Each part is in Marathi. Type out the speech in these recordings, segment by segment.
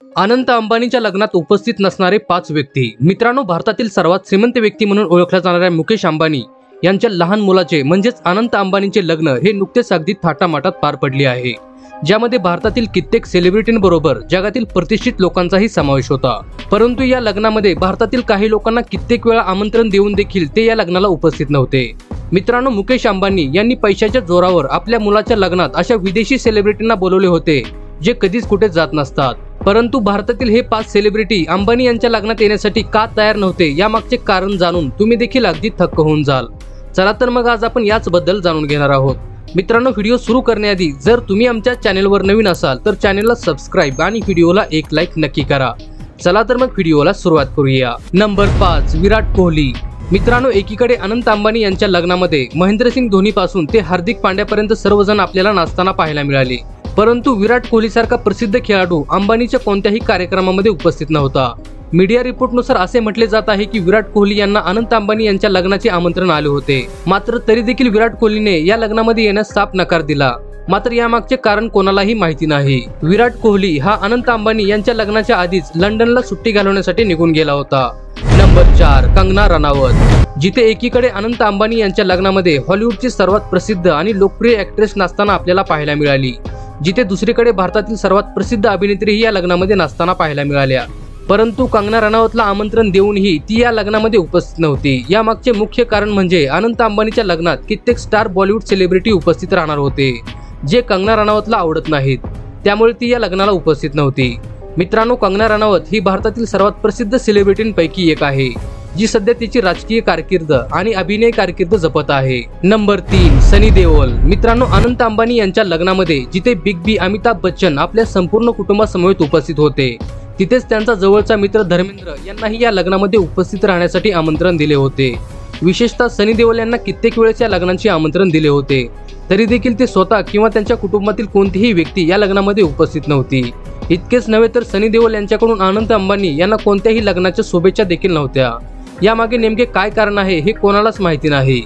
अनंत अंबानीच्या लग्नात उपस्थित नसणारे 5 व्यक्ती। मित्रांनो, भारतातील सर्वात श्रीमंत व्यक्ती म्हणून ओळखल्या जाणाऱ्या मुकेश अंबानी यांच्या लहान मुलाचे म्हणजेच अनंत अंबानींचे लग्न हे नुकतेच अगदी थाटामाटात पार पडले आहे, ज्यामध्ये भारतातील कित्येक सेलिब्रिटींबरोबर जगातील प्रतिष्ठित लोकांचाही समावेश होता। परंतु या लग्नामध्ये भारतातील काही लोकांना कित्येक वेळा आमंत्रण देऊन देखील ते या लग्नाला उपस्थित नव्हते। मित्रांनो, मुकेश अंबानी यांनी पैशाच्या जोरावर आपल्या मुलाच्या लग्नात अशा विदेशी सेलिब्रिटींना बोलवले होते जे कधीच कुठे जात नसतात। परंतु भारतातील हे 5 सेलिब्रिटी अंबानी यांच्या लग्नात येण्यासाठी का तयार नव्हते यामागचे कारण जाणून तुम्ही देखील अगदी थक्क होऊन जाल। चला तर मग आज आपण याच बद्दल जाणून घेणार आहोत। मित्रांनो, व्हिडिओ सुरू करण्याआधी जर तुम्ही आमच्या चॅनलवर नवीन असाल तर चॅनलला सबस्क्राइब आणि व्हिडिओला एक लाईक नक्की करा। चला तर मग व्हिडिओला सुरुवात करूया। नंबर 5, विराट कोहली। मित्रांनो, एकीकडे अनंत अंबानी यांच्या लग्नामध्ये महेंद्रसिंग धोनी पासून ते हार्दिक पांड्यापर्यंत सर्वजण आपल्याला नाचताना पाहायला मिळाले, परंतु विराट कोहली सारखा प्रसिद्ध खेळाडू अंबानीच्या कोणत्याही कार्यक्रमामध्ये उपस्थित नव्हता। मीडिया रिपोर्टनुसार असे म्हटले जात आहे की विराट कोहली यांना अनंत अंबानी यांच्या लग्नाचे आमंत्रण आले होते, मात्र तरी देखील विराट कोहलीने या लग्नामध्ये येण्यास साफ नकार दिला। मात्र यामागचे कारण कोणालाही माहिती नाही। विराट कोहली हा अनंत अंबानी यांच्या लग्नाच्या आधीच लंडनला सुट्टी घालवण्यासाठी निघून गेला होता। नंबर 4, कंगना रनावत। जिथे एकीकडे अनंत अंबानी यांच्या लग्नामध्ये हॉलिवूडची सर्वात प्रसिद्ध आणि लोकप्रिय ऍक्ट्रेस नाचताना आपल्याला पाहायला मिळाली, जिथे दुसरीकडे भारतातील सर्वात प्रसिद्ध अभिनेत्रीही या लग्नामध्ये नाचताना पाहायला मिळाल्या। परंतु कंगना रनावतला आमंत्रण देऊनही ती या लग्नामध्ये उपस्थित नव्हती। यामागचे मुख्य कारण म्हणजे अनंत अंबानीच्या लग्नात कित्येक स्टार बॉलिवूड सेलिब्रिटी उपस्थित राहणार होते, जे कंगना रनावतला आवडत नाहीत, त्यामुळे ती या लग्नाला उपस्थित नव्हती। मित्रांनो, कंगना रनावत ही भारतातील सर्वात प्रसिद्ध सेलिब्रिटींपैकी एक आहे, जी सध्या तिची राजकीय कारकीर्द आणि अभिनय कारकीर्द जपत आहे। नंबर 3, सनी देओल। मित्रांनो, अनंत अंबानी यांच्या लग्नामध्ये जिथे बिग बी अमिताभ बच्चन आपल्या संपूर्ण कुटुंबासमवेत उपस्थित होते, तिथेच त्यांचा जवळचा मित्र धर्मेंद्र यांनाही या लग्नामध्ये उपस्थित राहण्यासाठी आमंत्रण दिले होते। विशेषतः सनी देओल यांना कित्येक वेळेस या लग्नांचे आमंत्रण दिले होते, तरी देखील ते स्वतः किंवा त्यांच्या कुटुंबातील कोणतीही व्यक्ती या लग्नामध्ये उपस्थित नव्हती। इतकेच नव्हे तर सनी देओल यांच्याकडून अनंत अंबानी यांना कोणत्याही लग्नाच्या शुभेच्छा देखील नव्हत्या। यामागे नेमके काय कारण आहे हे कोणालाच माहिती नाही।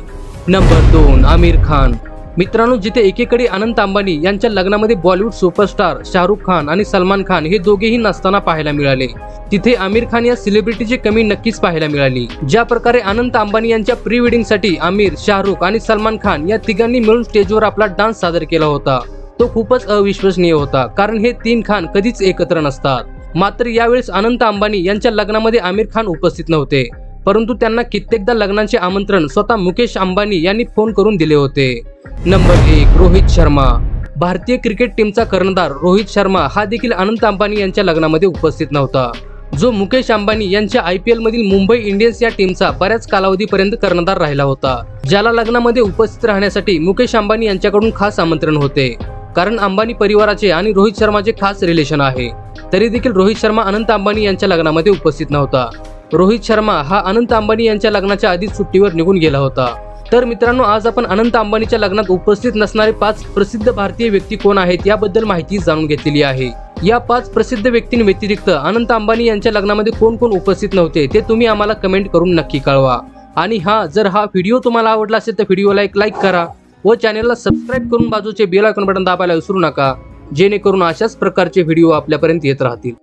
नंबर 2, आमिर खान। मित्रांनो, जिथे एकीकडे अनंत अंबानी यांच्या लग्नामध्ये बॉलिवूड सुपरस्टार शाहरुख खान आणि सलमान खान हे दोघेही नाचताना पाहायला मिळाले, तिथे आमिर खान या सेलिब्रिटीची कमी नक्कीच पाहायला मिळाली। ज्या प्रकारे अनंत अंबानी यांच्या प्री वेडिंग साठी आमिर, शाहरुख आणि सलमान खान या तिघांनी मिळून स्टेजवर आपला डान्स सादर केला होता, तो खूपच अविश्वसनीय होता, कारण हे 3 खान कधीच एकत्र नसतात। मात्र यावेळेस अनंत अंबानी यांच्या लग्नामध्ये आमिर खान उपस्थित नव्हते, परंतु त्यांना कित्येकदा लग्नाचे आमंत्रण स्वतः मुकेश अंबानी यांनी फोन करून दिले होते। नंबर 1, रोहित शर्मा। भारतीय क्रिकेट टीमचा कर्णधार रोहित शर्मा हा देखील अनंत अंबानी यांच्या लग्नामध्ये उपस्थित नव्हता, जो मुकेश अंबानी यांच्या IPL मधील मुंबई इंडियन्स या टीमचा बऱ्याच कालावधीपर्यंत कर्णधार राहिला होता, ज्याला लग्नामध्ये उपस्थित राहण्यासाठी मुकेश अंबानी यांच्याकडून खास आमंत्रण होते, कारण अंबानी परिवाराचे आणि रोहित शर्माचे खास रिलेशन आहे। तरी देखील रोहित शर्मा अनंत अंबानी यांच्या लग्नामध्ये उपस्थित नव्हता। रोहित शर्मा हा अनंत अंबानी यांच्या लग्नाच्या आधीच सुट्टीवर निघून गेला होता। तर मित्रांनो, आज आपण अनंत अंबानीच्या लग्नात उपस्थित नसणारे 5 प्रसिद्ध भारतीय व्यक्ती कोण आहेत याबद्दल माहिती जाणून घेतलेली आहे। या 5 प्रसिद्ध व्यक्तींव्यतिरिक्त अनंत अंबानी यांच्या लग्नामध्ये कोण कोण उपस्थित नव्हते ते तुम्ही आम्हाला कमेंट करून नक्की कळवा। आणि जर हा व्हिडिओ तुम्हाला आवडला असेल तर व्हिडिओला एक लाईक करा व चॅनलला सबस्क्राइब करून बाजूचे बेल आयकॉन बटन दाबायला विसरू नका, जेणेकरून अशाच प्रकारचे व्हिडिओ आपल्यापर्यंत येत राहतील।